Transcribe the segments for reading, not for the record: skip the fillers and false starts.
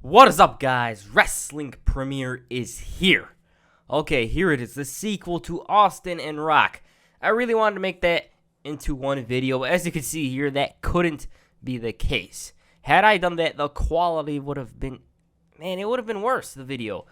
What is up, guys? Wrestling Premiere is here. Okay, here it is, the sequel to Austin and Rock. I really wanted to make that into one video, but as you can see here, that couldn't be the case. Had I done that, the quality would have been, it would have been worse, the video.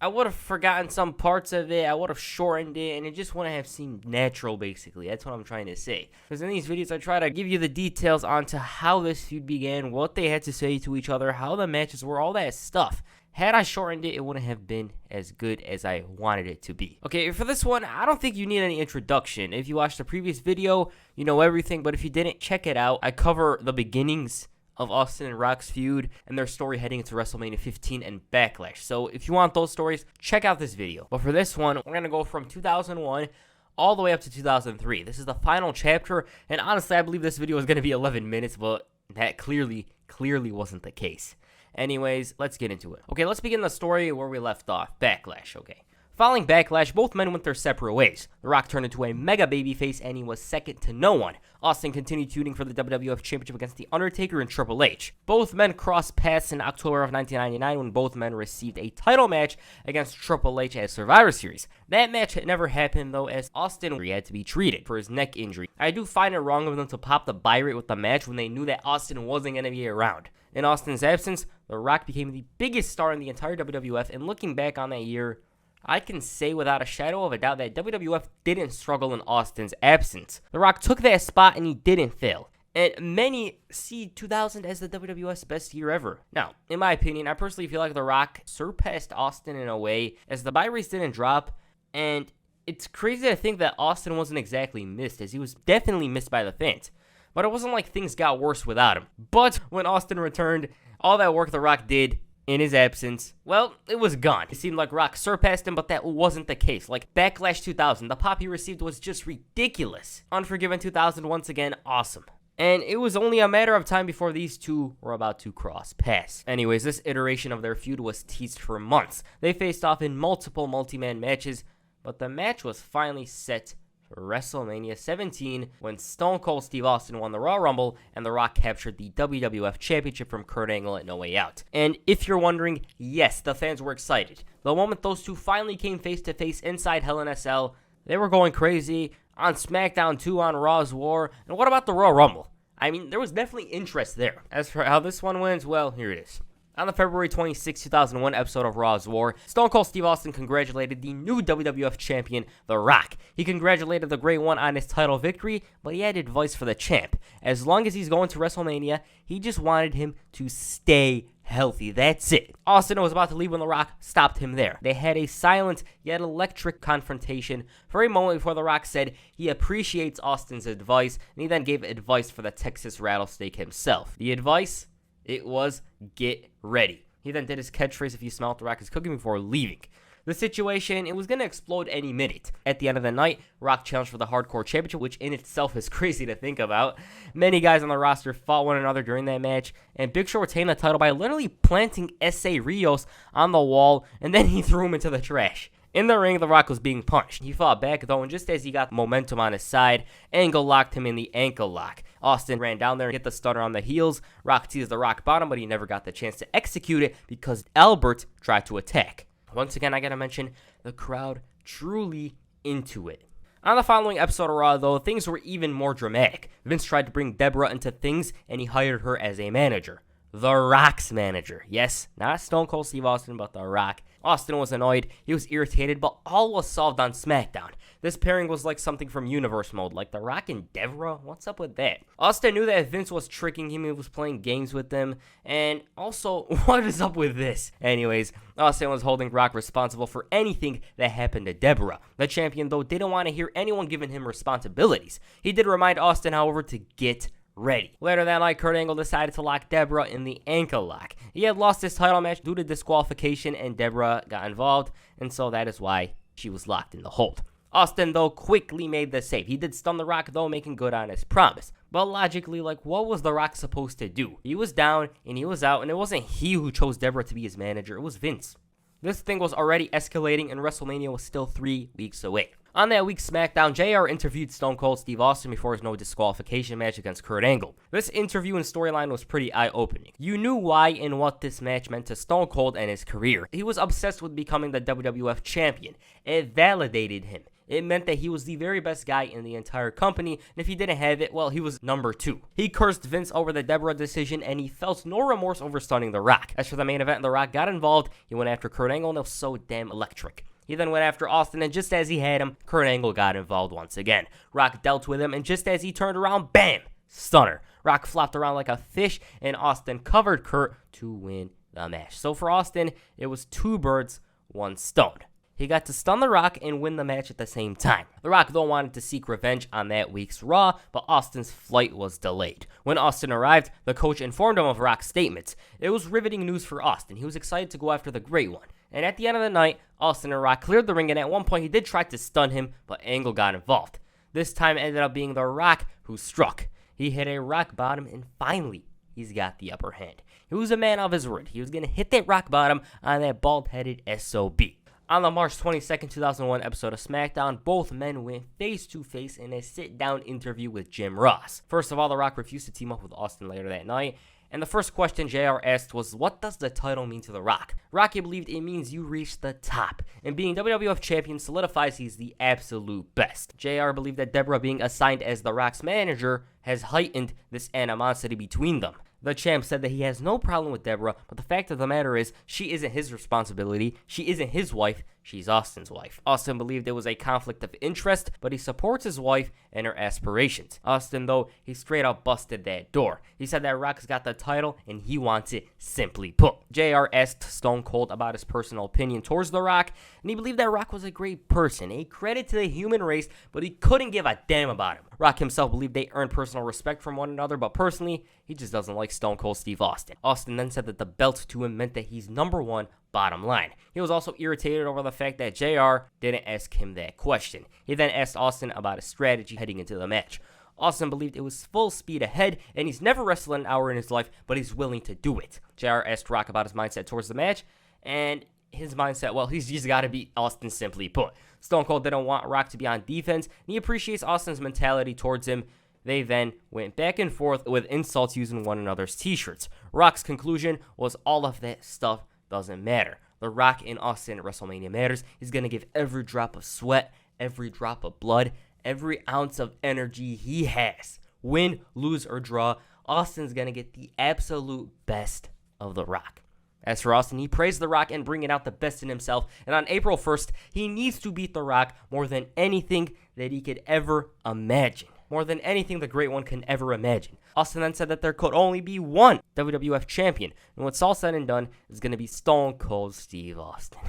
I would have forgotten some parts of it, I would have shortened it, and it just wouldn't have seemed natural, basically. That's what I'm trying to say. Because in these videos, I try to give you the details onto how this feud began, what they had to say to each other, how the matches were, all that stuff. Had I shortened it, it wouldn't have been as good as I wanted it to be. Okay, for this one, I don't think you need any introduction. If you watched the previous video, you know everything, but if you didn't, check it out. I cover the beginnings of Austin and Rock's feud and their story heading into WrestleMania 15 and Backlash. So if you want those stories, check out this video. But for this one, we're going to go from 2001 all the way up to 2003. This is the final chapter, and honestly, I believe this video is going to be 11 minutes, but that clearly wasn't the case. Anyways, let's get into it. Okay, let's begin the story where we left off. Backlash, okay. Following Backlash, both men went their separate ways. The Rock turned into a mega babyface, and he was second to no one. Austin continued feuding for the WWF Championship against The Undertaker and Triple H. Both men crossed paths in October of 1999 when both men received a title match against Triple H at Survivor Series. That match had never happened, though, as Austin had to be treated for his neck injury. I do find it wrong of them to pop the buy rate with the match when they knew that Austin wasn't going to be around. In Austin's absence, The Rock became the biggest star in the entire WWF, and looking back on that year, I can say without a shadow of a doubt that WWF didn't struggle in Austin's absence. The Rock took that spot and he didn't fail. And many see 2000 as the WWF's best year ever. Now, in my opinion, I personally feel like The Rock surpassed Austin in a way as the buy rates didn't drop. And it's crazy to think that Austin wasn't exactly missed, as he was definitely missed by the fans. But it wasn't like things got worse without him. But when Austin returned, all that work The Rock did in his absence, well, it was gone. It seemed like Rock surpassed him, but that wasn't the case. Like Backlash 2000, the pop he received was just ridiculous. Unforgiven 2000, once again, awesome. And it was only a matter of time before these two were about to cross paths. Anyways, this iteration of their feud was teased for months. They faced off in multiple multi-man matches, but the match was finally set for WrestleMania 17 when Stone Cold Steve Austin won the Royal Rumble and The Rock captured the WWF Championship from Kurt Angle at No Way Out. And if you're wondering, yes, the fans were excited. The moment those two finally came face to face inside Hell in a Cell, they were going crazy on SmackDown 2 on Raw's War. And what about the Royal Rumble? I mean, there was definitely interest there. As for how this one wins, well, here it is. On the February 26, 2001 episode of Raw's War, Stone Cold Steve Austin congratulated the new WWF champion, The Rock. He congratulated the Great One on his title victory, but he had advice for the champ. As long as he's going to WrestleMania, he just wanted him to stay healthy. That's it. Austin was about to leave when The Rock stopped him there. They had a silent yet electric confrontation for a moment before The Rock said he appreciates Austin's advice, and he then gave advice for the Texas Rattlesnake himself. The advice? It was, get ready. He then did his catchphrase, if you smell what The Rock is cooking, before leaving. The situation, it was going to explode any minute. At the end of the night, Rock challenged for the Hardcore Championship, which in itself is crazy to think about. Many guys on the roster fought one another during that match, and Big Show retained the title by literally planting S.A. Rios on the wall, and then he threw him into the trash. In the ring, The Rock was being punched. He fought back, though, and just as he got momentum on his side, Angle locked him in the ankle lock. Austin ran down there and hit the stunner on the heels. Rock teased the rock bottom, but he never got the chance to execute it because Albert tried to attack. Once again, I gotta mention, the crowd truly into it. On the following episode of Raw, though, things were even more dramatic. Vince tried to bring Deborah into things, and he hired her as a manager. The Rock's manager. Yes, not Stone Cold Steve Austin, but The Rock. Austin was annoyed, he was irritated, but all was solved on SmackDown. This pairing was like something from Universe mode, like The Rock and Deborah. What's up with that? Austin knew that Vince was tricking him, he was playing games with them, and also, what is up with this? Anyways, Austin was holding Rock responsible for anything that happened to Deborah. The champion, though, didn't want to hear anyone giving him responsibilities. He did remind Austin, however, to get ready. Later that night, Kurt Angle decided to lock Deborah in the ankle lock. He had lost his title match due to disqualification, and Deborah got involved, and so that is why she was locked in the hold. Austin, though, quickly made the save. He did stun The Rock, though, making good on his promise. But logically, what was The Rock supposed to do? He was down, and he was out, and it wasn't he who chose Deborah to be his manager. It was Vince. This thing was already escalating, and WrestleMania was still 3 weeks away. On that week's SmackDown, JR interviewed Stone Cold Steve Austin before his no disqualification match against Kurt Angle. This interview and storyline was pretty eye-opening. You knew why and what this match meant to Stone Cold and his career. He was obsessed with becoming the WWF champion. It validated him. It meant that he was the very best guy in the entire company, and if he didn't have it, well, he was number 2. He cursed Vince over the Deborah decision, and he felt no remorse over stunning The Rock. As for the main event, The Rock got involved. He went after Kurt Angle, and it was so damn electric. He then went after Austin, and just as he had him, Kurt Angle got involved once again. Rock dealt with him, and just as he turned around, bam! Stunner. Rock flopped around like a fish, and Austin covered Kurt to win the match. So for Austin, it was 2 birds, 1 stone. He got to stun The Rock and win the match at the same time. The Rock, though, wanted to seek revenge on that week's Raw, but Austin's flight was delayed. When Austin arrived, the coach informed him of Rock's statements. It was riveting news for Austin. He was excited to go after the Great One. And at the end of the night, Austin and Rock cleared the ring, and at one point he did try to stun him, but Angle got involved. This time it ended up being The Rock who struck. He hit a rock bottom, and finally, he's got the upper hand. He was a man of his word. He was going to hit that rock bottom on that bald-headed SOB. On the March 22nd, 2001 episode of SmackDown, both men went face-to-face in a sit-down interview with Jim Ross. First of all, The Rock refused to team up with Austin later that night, and the first question JR asked was, what does the title mean to The Rock? Rocky believed it means you reach the top, and being WWF champion solidifies he's the absolute best. JR believed that Deborah being assigned as The Rock's manager has heightened this animosity between them. The champ said that he has no problem with Deborah, but the fact of the matter is, she isn't his responsibility, she isn't his wife, she's Austin's wife. Austin believed there was a conflict of interest, but he supports his wife and her aspirations. Austin, though, he straight up busted that door. He said that Rock's got the title, and he wants it, simply put. JR asked Stone Cold about his personal opinion towards The Rock, and he believed that Rock was a great person, a credit to the human race, but he couldn't give a damn about him. Rock himself believed they earned personal respect from one another, but personally, he just doesn't like Stone Cold Steve Austin. Austin then said that the belt to him meant that he's number 1, bottom line. He was also irritated over the fact that JR didn't ask him that question. He then asked Austin about his strategy heading into the match. Austin believed it was full speed ahead, and he's never wrestled an hour in his life, but he's willing to do it. JR asked Rock about his mindset towards the match, and his mindset, well, he's just got to beat Austin, simply put. Stone Cold didn't want Rock to be on defense, and he appreciates Austin's mentality towards him. They then went back and forth with insults using one another's t-shirts. Rock's conclusion was all of that stuff doesn't matter. The Rock in Austin at WrestleMania matters. He's going to give every drop of sweat, every drop of blood, every ounce of energy he has. Win, lose, or draw, Austin's going to get the absolute best of The Rock. As for Austin, he praised The Rock and bringing out the best in himself, and on April 1st, he needs to beat The Rock more than anything that he could ever imagine. More than anything the Great One can ever imagine. Austin then said that there could only be one WWF champion, and what's all said and done is going to be Stone Cold Steve Austin.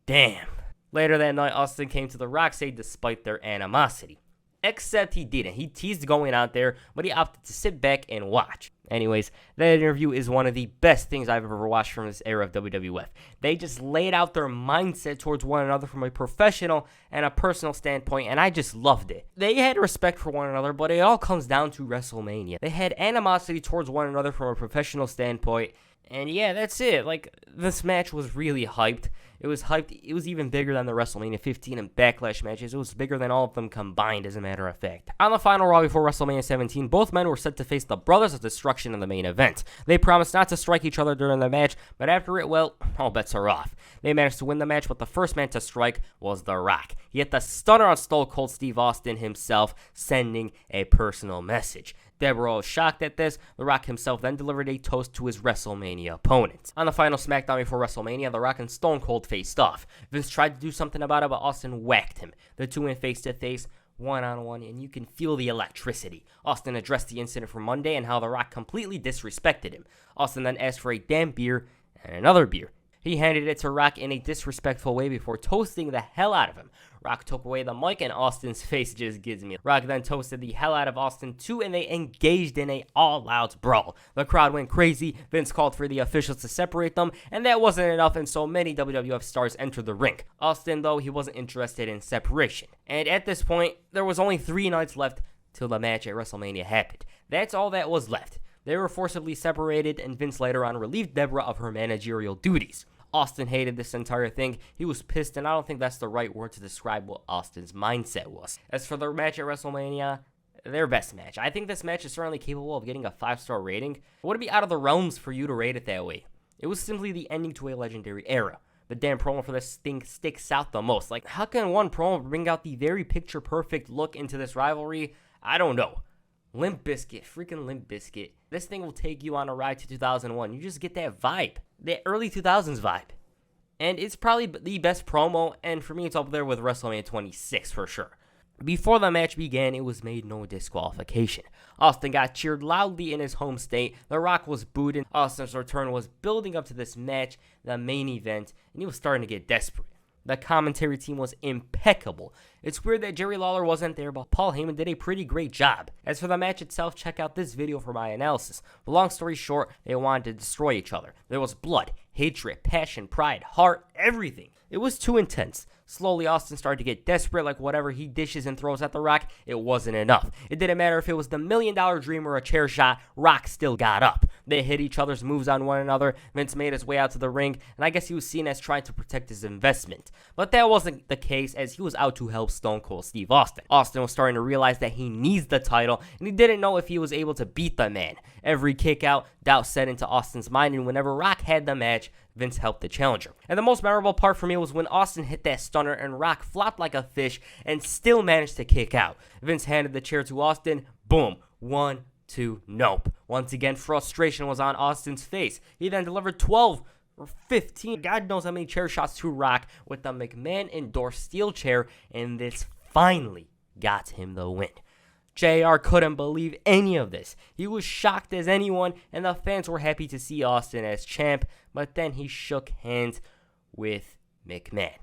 Damn. Later that night, Austin came to The Rock's aid despite their animosity. Except he didn't. He teased going out there, but he opted to sit back and watch. Anyways, that interview is one of the best things I've ever watched from this era of WWF. They just laid out their mindset towards one another from a professional and a personal standpoint, and I just loved it. They had respect for one another, but it all comes down to WrestleMania. They had animosity towards one another from a professional standpoint, and yeah, that's it. Like, this match was really hyped. It was hyped. It was even bigger than the WrestleMania 15 and Backlash matches. It was bigger than all of them combined, as a matter of fact. On the final Raw before WrestleMania 17, both men were set to face the Brothers of Destruction in the main event. They promised not to strike each other during the match, but after it, well, all bets are off. They managed to win the match, but the first man to strike was The Rock. He hit the stunner on Stone Cold Steve Austin himself, sending a personal message. Deborah was shocked at this. The Rock himself then delivered a toast to his WrestleMania opponent. On the final SmackDown before WrestleMania, The Rock and Stone Cold faced off. Vince tried to do something about it, but Austin whacked him. The two went face-to-face, one-on-one, and you can feel the electricity. Austin addressed the incident from Monday and how The Rock completely disrespected him. Austin then asked for a damn beer and another beer. He handed it to Rock in a disrespectful way before toasting the hell out of him. Rock took away the mic, and Austin's face just gives me. Rock then toasted the hell out of Austin too, and they engaged in a all-out brawl. The crowd went crazy. Vince called for the officials to separate them, and that wasn't enough, and so many WWF stars entered the ring. Austin, though, he wasn't interested in separation. And at this point, there was only 3 nights left till the match at WrestleMania happened. That's all that was left. They were forcibly separated, and Vince later on relieved Deborah of her managerial duties. Austin hated this entire thing. He was pissed, and I don't think that's the right word to describe what Austin's mindset was. As for their match at WrestleMania, their best match. I think this match is certainly capable of getting a 5-star rating. It wouldn't be out of the realms for you to rate it that way. It was simply the ending to a legendary era. The damn promo for this thing sticks out the most. Like, how can one promo bring out the very picture-perfect look into this rivalry? I don't know. Limp Bizkit, freaking Limp Bizkit. This thing will take you on a ride to 2001. You just get that vibe, that early 2000s vibe. And it's probably the best promo, and for me, it's up there with WrestleMania 26 for sure. Before the match began, it was made no disqualification. Austin got cheered loudly in his home state. The Rock was booed, and Austin's return was building up to this match, the main event, and he was starting to get desperate. The commentary team was impeccable. It's weird that Jerry Lawler wasn't there, but Paul Heyman did a pretty great job. As for the match itself, check out this video for my analysis. But long story short, they wanted to destroy each other. There was blood, hatred, passion, pride, heart, everything. It was too intense. Slowly, Austin started to get desperate, like whatever he dishes and throws at The Rock, it wasn't enough. It didn't matter if it was the $1 Million Dream or a chair shot, Rock still got up. They hit each other's moves on one another. Vince made his way out to the ring, and I guess he was seen as trying to protect his investment. But that wasn't the case, as he was out to help Stone Cold Steve Austin. Austin was starting to realize that he needs the title, and he didn't know if he was able to beat the man. Every kick out, doubt set into Austin's mind, and whenever Rock had the match, Vince helped the challenger. And the most memorable part for me was when Austin hit that stunner and Rock flopped like a fish and still managed to kick out. Vince handed the chair to Austin. Boom. 1, 2, nope. Once again, frustration was on Austin's face. He then delivered 12 or 15, God knows how many chair shots to Rock with the McMahon-endorsed steel chair, and this finally got him the win. JR couldn't believe any of this. He was shocked as anyone, and the fans were happy to see Austin as champ, but then he shook hands with McMahon.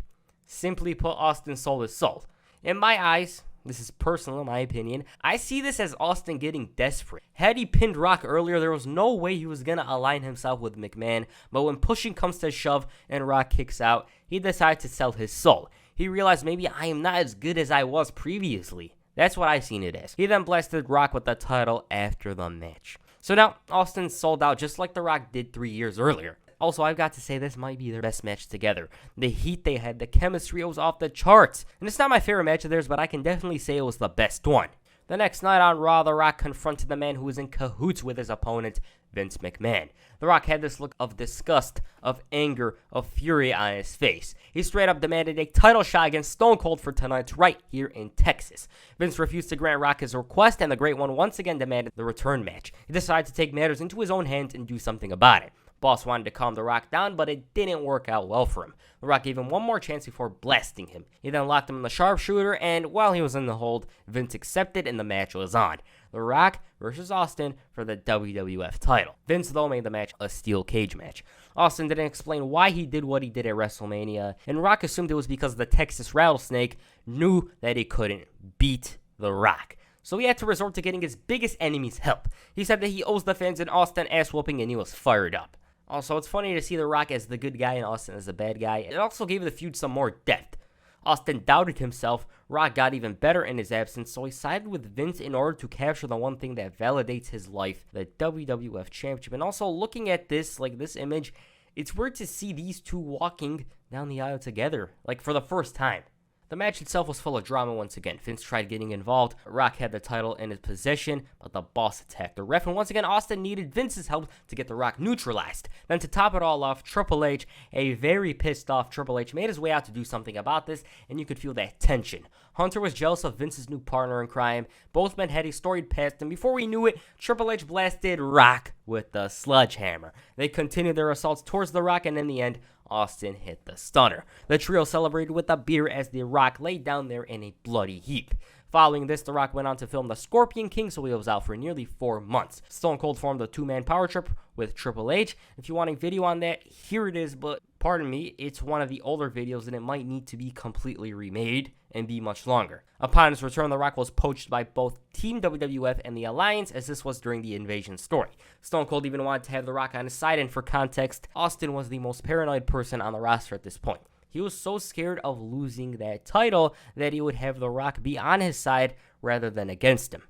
Simply put, Austin sold his soul. In my eyes, this is personal in my opinion, I see this as Austin getting desperate. Had he pinned Rock earlier, there was no way he was going to align himself with McMahon, but when pushing comes to shove and Rock kicks out, he decided to sell his soul. He realized maybe I am not as good as I was previously. That's what I've seen it as. He then blasted Rock with the title after the match. So now, Austin sold out just like The Rock did 3 years earlier. Also, I've got to say, this might be their best match together. The heat they had, the chemistry, was off the charts. And it's not my favorite match of theirs, but I can definitely say it was the best one. The next night on Raw, The Rock confronted the man who was in cahoots with his opponent, Vince McMahon. The Rock had this look of disgust, of anger, of fury on his face. He straight up demanded a title shot against Stone Cold for tonight's right here in Texas. Vince refused to grant Rock his request, and the Great One once again demanded the return match. He decided to take matters into his own hands and do something about it. Boss wanted to calm The Rock down, but it didn't work out well for him. The Rock gave him one more chance before blasting him. He then locked him in the sharpshooter, and while he was in the hold, Vince accepted and the match was on. The Rock versus Austin for the WWF title. Vince, though, made the match a steel cage match. Austin didn't explain why he did what he did at WrestleMania, and Rock assumed it was because the Texas Rattlesnake knew that he couldn't beat The Rock. So he had to resort to getting his biggest enemy's help. He said that he owes the fans an Austin ass-whooping, and he was fired up. Also, it's funny to see The Rock as the good guy and Austin as the bad guy. It also gave the feud some more depth. Austin doubted himself. Rock got even better in his absence, so he sided with Vince in order to capture the one thing that validates his life, the WWF Championship. And also, looking at this, like this image, it's weird to see these two walking down the aisle together, like for the first time. The match itself was full of drama once again. Vince tried getting involved. Rock had the title in his possession, but the boss attacked the ref. And once again, Austin needed Vince's help to get The Rock neutralized. Then to top it all off, Triple H, a very pissed off Triple H, made his way out to do something about this, and you could feel that tension. Hunter was jealous of Vince's new partner in crime. Both men had a storied past, and before we knew it, Triple H blasted Rock with the sledgehammer. They continued their assaults towards The Rock, and in the end, Austin hit the stunner. The trio celebrated with a beer as The Rock laid down there in a bloody heap. Following this, The Rock went on to film The Scorpion King, so he was out for nearly 4 months. Stone Cold formed a 2-man power trip with Triple H. If you want a video on that, here it is, but pardon me, it's one of the older videos and it might need to be completely remade and be much longer. Upon his return, The Rock was poached by both Team WWF and the Alliance, as this was during the Invasion story. Stone Cold even wanted to have The Rock on his side, and for context, Austin was the most paranoid person on the roster at this point. He was so scared of losing that title that he would have The Rock be on his side rather than against him.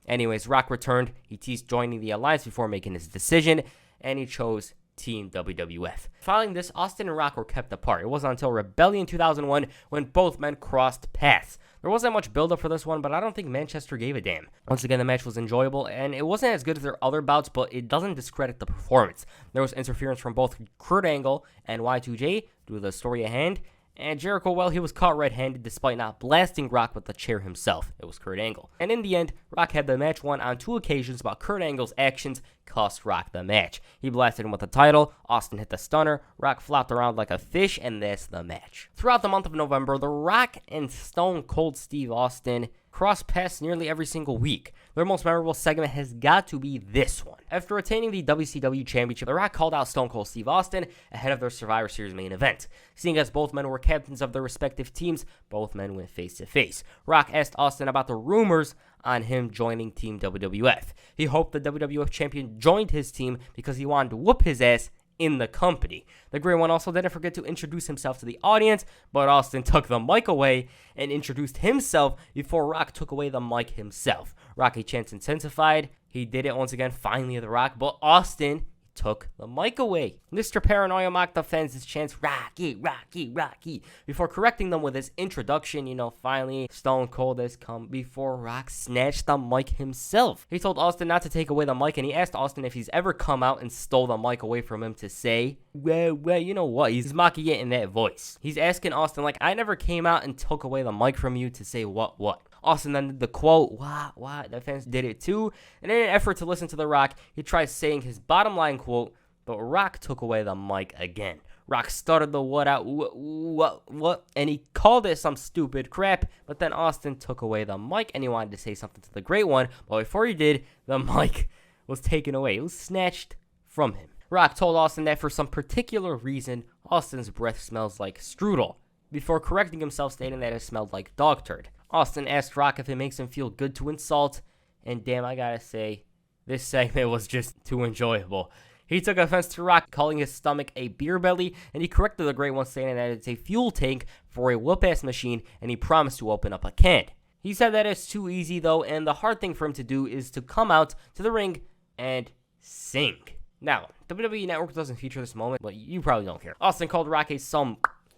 Anyways, Rock returned. He teased joining the Alliance before making his decision, and he chose Team WWF. Following this, Austin and Rock were kept apart. It wasn't until Rebellion 2001 when both men crossed paths. There wasn't much build-up for this one, but I don't think Manchester gave a damn. Once again, the match was enjoyable, and it wasn't as good as their other bouts, but it doesn't discredit the performance. There was interference from both Kurt Angle and Y2J due to the story at hand, and Jericho, well, he was caught red-handed despite not blasting Rock with the chair himself. It was Kurt Angle. And in the end, Rock had the match won on 2 occasions, but Kurt Angle's actions cost Rock the match. He blasted him with the title, Austin hit the stunner, Rock flopped around like a fish, and that's the match. Throughout the month of November, The Rock and Stone Cold Steve Austin cross paths nearly every single week. Their most memorable segment has got to be this one. After retaining the WCW Championship, The Rock called out Stone Cold Steve Austin ahead of their Survivor Series main event. Seeing as both men were captains of their respective teams, both men went face-to-face. Rock asked Austin about the rumors on him joining Team WWF. He hoped the WWF champion joined his team because he wanted to whoop his ass in the company. The Great One also didn't forget to introduce himself to the audience, but Austin took the mic away and introduced himself before Rock took away the mic himself. Rocky chants intensified. He did it once again, finally, The Rock, but Austin took the mic away. Mr. Paranoia mocked the fans' chants, Rocky, Rocky, Rocky, before correcting them with his introduction. Finally, Stone Cold has come before Rock snatched the mic himself. He told Austin not to take away the mic, and he asked Austin if he's ever come out and stole the mic away from him to say, well, you know what? He's mocking it in that voice. He's asking Austin, like, I never came out and took away the mic from you to say what? Austin then did the quote, what? The fans did it too. And in an effort to listen to The Rock, he tried saying his bottom line quote, but Rock took away the mic again. Rock started the what out, what, and he called it some stupid crap, but then Austin took away the mic and he wanted to say something to the Great One, but before he did, the mic was taken away. It was snatched from him. Rock told Austin that for some particular reason, Austin's breath smells like strudel, before correcting himself, stating that it smelled like dog turd. Austin asked Rock if it makes him feel good to insult, and damn, I gotta say, this segment was just too enjoyable. He took offense to Rock calling his stomach a beer belly, and he corrected the Great One, saying that it's a fuel tank for a whoop-ass machine, and he promised to open up a can. He said that it's too easy, though, and the hard thing for him to do is to come out to the ring and sing. Now, WWE Network doesn't feature this moment, but you probably don't care. Austin called Rock a some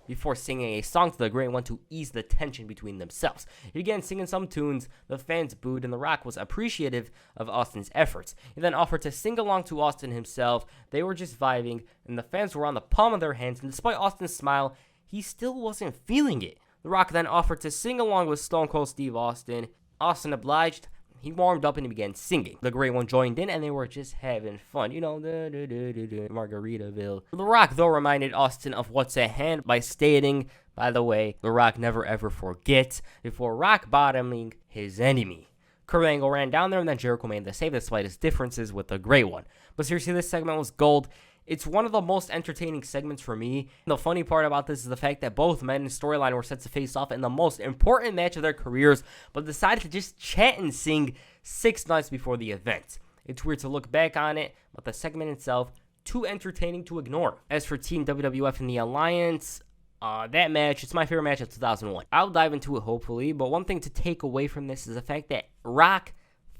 before singing a song to the Great One to ease the tension between themselves. He began singing some tunes, the fans booed, and The Rock was appreciative of Austin's efforts. He then offered to sing along to Austin himself. They were just vibing, and the fans were on the palm of their hands, and despite Austin's smile, he still wasn't feeling it. The Rock then offered to sing along with Stone Cold Steve Austin. Austin obliged. He warmed up and he began singing. The Great One joined in and they were just having fun. Margaritaville. The Rock, though, reminded Austin of what's at hand by stating, by the way, The Rock never ever forgets, before rock bottoming his enemy. Kurt Angle ran down there and then Jericho made the save despite his differences with the Great One. But seriously, this segment was gold. It's one of the most entertaining segments for me. The funny part about this is the fact that both men in storyline were set to face off in the most important match of their careers, but decided to just chat and sing 6 nights before the event. It's weird to look back on it, but the segment itself, too entertaining to ignore. As for Team WWF and the Alliance, that match, it's my favorite match of 2001. I'll dive into it hopefully, but one thing to take away from this is the fact that Rock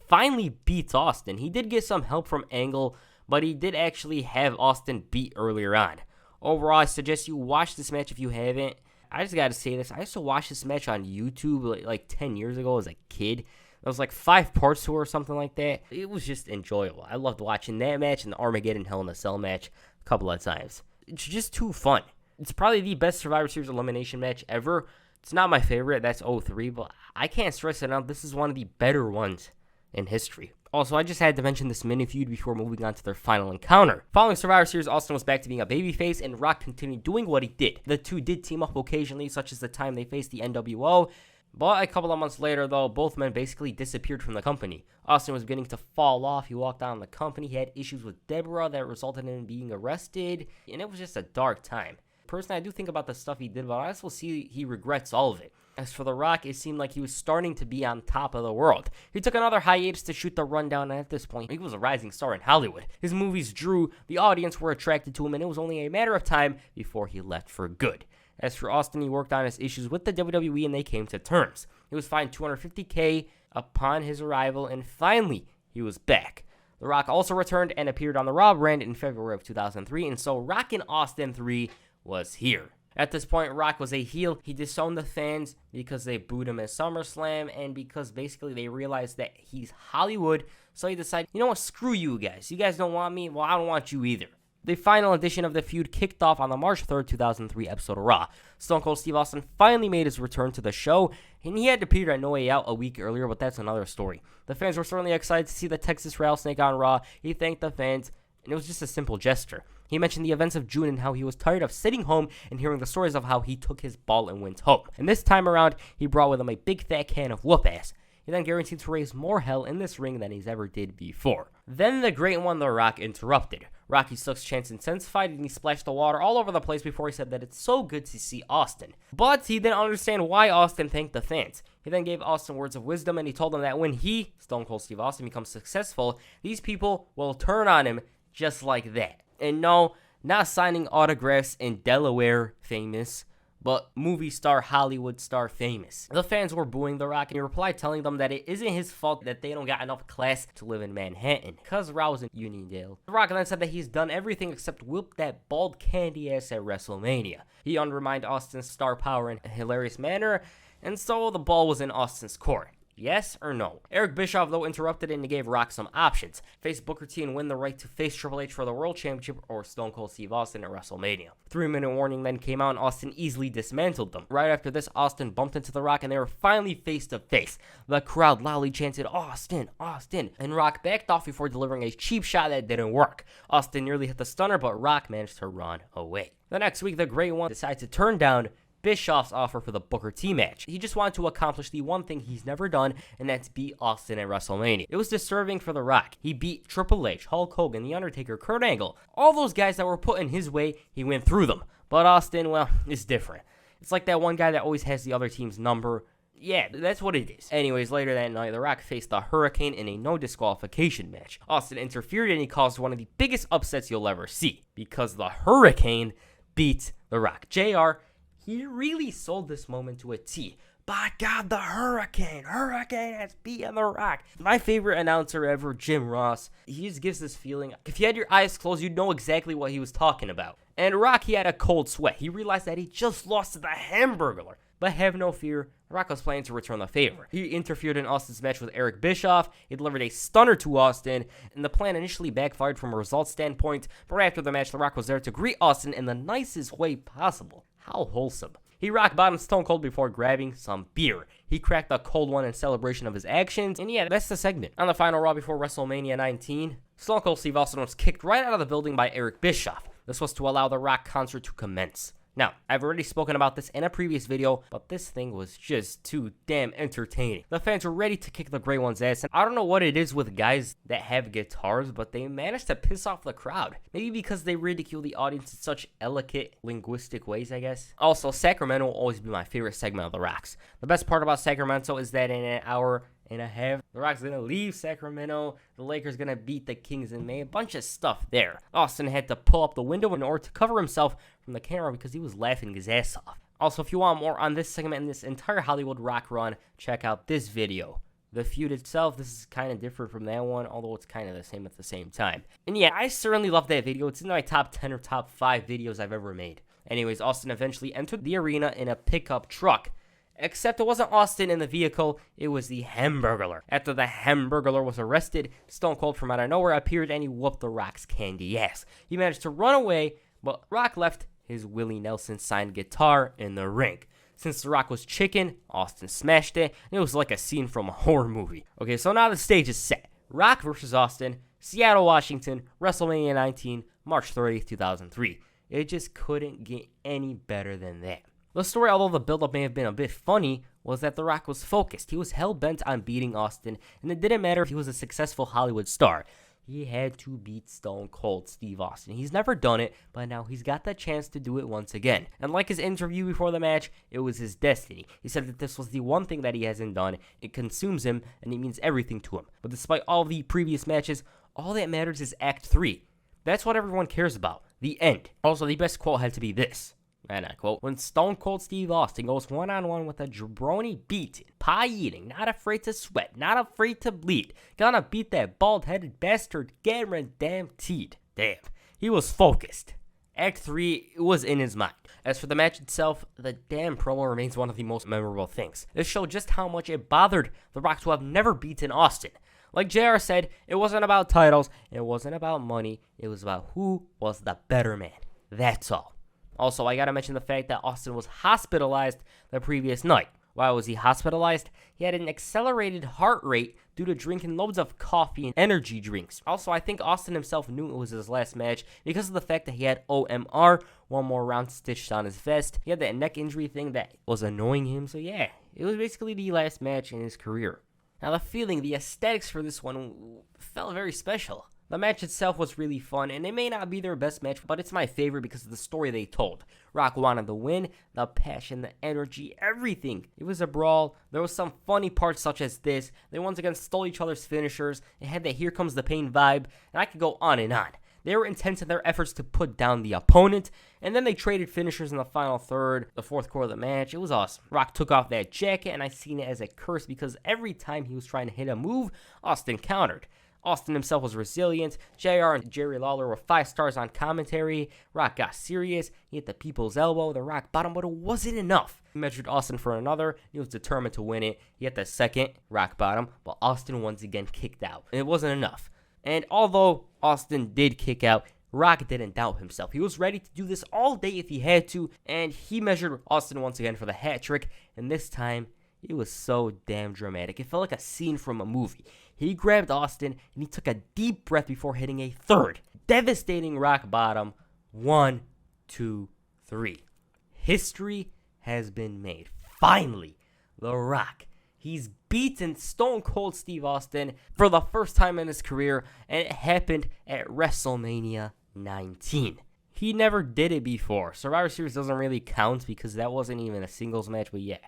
finally beats Austin. He did get some help from Angle, but he did actually have Austin beat earlier on. Overall, I suggest you watch this match if you haven't. I just gotta say this. I used to watch this match on YouTube like 10 years ago as a kid. There was like 5 parts to it or something like that. It was just enjoyable. I loved watching that match and the Armageddon Hell in a Cell match a couple of times. It's just too fun. It's probably the best Survivor Series elimination match ever. It's not my favorite. That's 03, but I can't stress it enough. This is one of the better ones in history. Also, I just had to mention this mini feud before moving on to their final encounter. Following Survivor Series, Austin was back to being a babyface, and Rock continued doing what he did. The two did team up occasionally, such as the time they faced the NWO, but a couple of months later, though, both men basically disappeared from the company. Austin was beginning to fall off. He walked out on the company. He had issues with Deborah that resulted in him being arrested, and it was just a dark time. Personally, I do think about the stuff he did, but I also see he regrets all of it. As for The Rock, it seemed like he was starting to be on top of the world. He took another hiatus to shoot The Rundown, and at this point, he was a rising star in Hollywood. His movies drew, the audience were attracted to him, and it was only a matter of time before he left for good. As for Austin, he worked on his issues with the WWE, and they came to terms. He was fined $250K upon his arrival, and finally, he was back. The Rock also returned and appeared on the Raw brand in February of 2003, and so Rockin' Austin 3 was here. At this point, Rock was a heel. He disowned the fans because they booed him at SummerSlam and because basically they realized that he's Hollywood. So he decided, you know what, screw you guys. You guys don't want me? Well, I don't want you either. The final edition of the feud kicked off on the March 3rd, 2003 episode of Raw. Stone Cold Steve Austin finally made his return to the show, and he had appeared at No Way Out a week earlier, but that's another story. The fans were certainly excited to see the Texas Rattlesnake on Raw. He thanked the fans, and it was just a simple gesture. He mentioned the events of June and how he was tired of sitting home and hearing the stories of how he took his ball and went home. And this time around, he brought with him a big fat can of whoop ass. He then guaranteed to raise more hell in this ring than he's ever did before. Then the Great One, The Rock, interrupted. Rocky Stuck's chants intensified and he splashed the water all over the place before he said that it's so good to see Austin. But he didn't understand why Austin thanked the fans. He then gave Austin words of wisdom and he told him that when he, Stone Cold Steve Austin, becomes successful, these people will turn on him just like that. And no, not signing autographs in Delaware famous, but movie star, Hollywood star famous. The fans were booing The Rock, and he replied telling them that it isn't his fault that they don't got enough class to live in Manhattan, because Raw was in Uniondale. The Rock then said that he's done everything except whip that bald candy ass at WrestleMania. He undermined Austin's star power in a hilarious manner, and so the ball was in Austin's court. Yes or no? Eric Bischoff, though, interrupted and he gave Rock some options. Face Booker T and win the right to face Triple H for the World Championship or Stone Cold Steve Austin at WrestleMania. 3-minute warning then came out and Austin easily dismantled them. Right after this, Austin bumped into The Rock and they were finally face to face. The crowd loudly chanted, "Austin, Austin," and Rock backed off before delivering a cheap shot that didn't work. Austin nearly hit the stunner, but Rock managed to run away. The next week, the Great One decided to turn down Bischoff's offer for the Booker T match. He just wanted to accomplish the one thing he's never done, and that's beat Austin at WrestleMania. It was disturbing for The Rock. He beat Triple H, Hulk Hogan, The Undertaker, Kurt Angle. All those guys that were put in his way, he went through them. But Austin, well, it's different. It's like that one guy that always has the other team's number. Yeah, that's what it is. Anyways, later that night, The Rock faced the Hurricane in a no disqualification match. Austin interfered and he caused one of the biggest upsets you'll ever see, because the Hurricane beat The Rock. JR, he really sold this moment to a T. By God, the Hurricane has beaten The Rock. My favorite announcer ever, Jim Ross, he just gives this feeling. If you had your eyes closed, you'd know exactly what he was talking about. And Rock, he had a cold sweat. He realized that he just lost to the Hamburglar. But have no fear, Rock was planning to return the favor. He interfered in Austin's match with Eric Bischoff. He delivered a stunner to Austin, and the plan initially backfired from a results standpoint, but after the match, The Rock was there to greet Austin in the nicest way possible. How wholesome. He rock bottomed Stone Cold before grabbing some beer. He cracked a cold one in celebration of his actions, and yeah, that's the segment. On the final Raw before WrestleMania 19, Stone Cold Steve Austin was kicked right out of the building by Eric Bischoff. This was to allow the Rock concert to commence. Now, I've already spoken about this in a previous video, but this thing was just too damn entertaining. The fans were ready to kick the Great One's ass, and I don't know what it is with guys that have guitars, but they managed to piss off the crowd. Maybe because they ridicule the audience in such elegant linguistic ways, I guess. Also, Sacramento will always be my favorite segment of The Rock's. The best part about Sacramento is that in an hour and a half, The Rock's gonna leave Sacramento, the Lakers gonna beat the Kings in May, a bunch of stuff there. Austin had to pull up the window in order to cover himself from the camera because he was laughing his ass off. Also, if you want more on this segment and this entire Hollywood Rock run, check out this video. The feud itself, this is kind of different from that one, although it's kind of the same at the same time. And yeah, I certainly love that video. It's in my top 10 or top 5 videos I've ever made. Anyways, Austin eventually entered the arena in a pickup truck. Except it wasn't Austin in the vehicle, it was the Hamburglar. After the Hamburglar was arrested, Stone Cold from out of nowhere appeared and he whooped The Rock's candy ass. He managed to run away, but Rock left his Willie Nelson signed guitar in the ring. Since The Rock was chicken, Austin smashed it, and it was like a scene from a horror movie. Okay, so now the stage is set. Rock versus Austin, Seattle, Washington, WrestleMania 19, March 30th, 2003. It just couldn't get any better than that. The story, although the build-up may have been a bit funny, was that The Rock was focused. He was hell-bent on beating Austin, and it didn't matter if he was a successful Hollywood star. He had to beat Stone Cold Steve Austin. He's never done it, but now he's got the chance to do it once again. And like his interview before the match, it was his destiny. He said that this was the one thing that he hasn't done. It consumes him, and it means everything to him. But despite all the previous matches, all that matters is Act 3. That's what everyone cares about. The end. Also, the best quote had to be this. and I quote, "When Stone Cold Steve Austin goes one-on-one with a jabroni beating, pie-eating, not afraid to sweat, not afraid to bleed, gonna beat that bald-headed bastard guaranteed." Damn, he was focused. Act 3 was in his mind. As for the match itself, the damn promo remains one of the most memorable things. This showed just how much it bothered The Rock to have never beaten Austin. Like JR said, it wasn't about titles, it wasn't about money, it was about who was the better man. That's all. Also, I gotta mention the fact that Austin was hospitalized the previous night. Why was he hospitalized? He had an accelerated heart rate due to drinking loads of coffee and energy drinks. Also, I think Austin himself knew it was his last match because of the fact that he had OMR, one more round stitched on his vest. He had that neck injury thing that was annoying him. So yeah, it was basically the last match in his career. Now the feeling, the aesthetics for this one felt very special. The match itself was really fun, and it may not be their best match, but it's my favorite because of the story they told. Rock wanted the win, the passion, the energy, everything. It was a brawl. There was some funny parts such as this. They once again stole each other's finishers. It had that Here Comes the Pain vibe, and I could go on and on. They were intense in their efforts to put down the opponent, and then they traded finishers in the final third, the fourth quarter of the match. It was awesome. Rock took off that jacket, and I seen it as a curse because every time he was trying to hit a move, Austin countered. Austin himself was resilient. JR and Jerry Lawler were 5 stars on commentary. Rock got serious. He hit the people's elbow, the rock bottom, but it wasn't enough. He measured Austin for another. He was determined to win it. He hit the second rock bottom, but Austin once again kicked out. It wasn't enough. And although Austin did kick out, Rock didn't doubt himself. He was ready to do this all day if he had to, and he measured Austin once again for the hat trick, and this time, it was so damn dramatic. It felt like a scene from a movie. He grabbed Austin, and he took a deep breath before hitting a third. Devastating rock bottom. 1, 2, 3. History has been made. Finally, The Rock. He's beaten Stone Cold Steve Austin for the first time in his career, and it happened at WrestleMania 19. He never did it before. Survivor Series doesn't really count because that wasn't even a singles match, but yeah.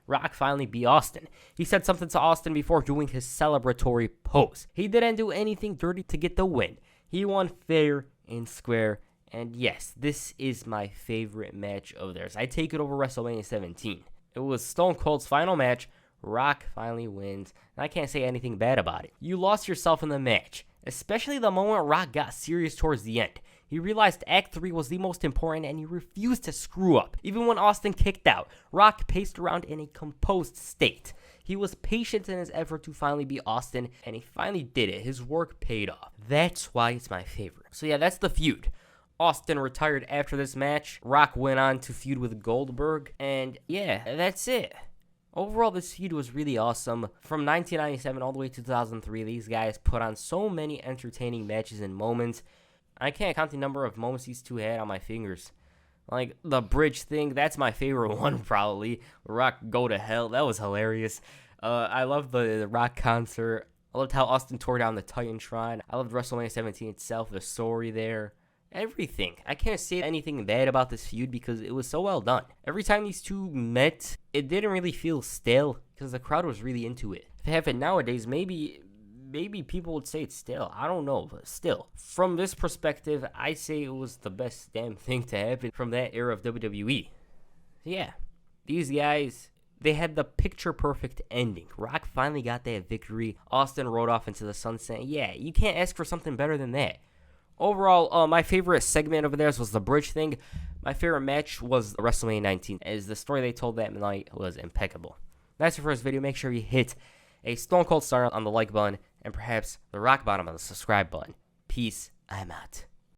Rock finally beat Austin. He said something to Austin before doing his celebratory pose. He didn't do anything dirty to get the win. He won fair and square. And yes, this is my favorite match of theirs. I take it over WrestleMania 17. It was Stone Cold's final match. Rock finally wins. And I can't say anything bad about it. You lost yourself in the match, especially the moment Rock got serious towards the end. He realized Act 3 was the most important and he refused to screw up. Even when Austin kicked out, Rock paced around in a composed state. He was patient in his effort to finally beat Austin, and he finally did it. His work paid off. That's why it's my favorite. So yeah, that's the feud. Austin retired after this match. Rock went on to feud with Goldberg, and yeah, that's it. Overall, this feud was really awesome. From 1997 all the way to 2003, these guys put on so many entertaining matches and moments. I can't count the number of moments these two had on my fingers. Like, the bridge thing, that's my favorite one, probably. Rock Go to Hell, that was hilarious. I love the Rock concert. I loved how Austin tore down the Titantron. I loved WrestleMania 17 itself, the story there. Everything. I can't say anything bad about this feud because it was so well done. Every time these two met, it didn't really feel stale because the crowd was really into it. If it happened nowadays, maybe people would say it's stale. I don't know, but still. From this perspective, I say it was the best damn thing to happen from that era of WWE. Yeah, these guys, they had the picture-perfect ending. Rock finally got that victory. Austin rode off into the sunset. Yeah, you can't ask for something better than that. Overall, my favorite segment over there was the bridge thing. My favorite match was WrestleMania 19, as the story they told that night was impeccable. That's your first video. Make sure you hit a Stone Cold Star on the like button, and perhaps the rock bottom on the subscribe button. Peace, I'm out.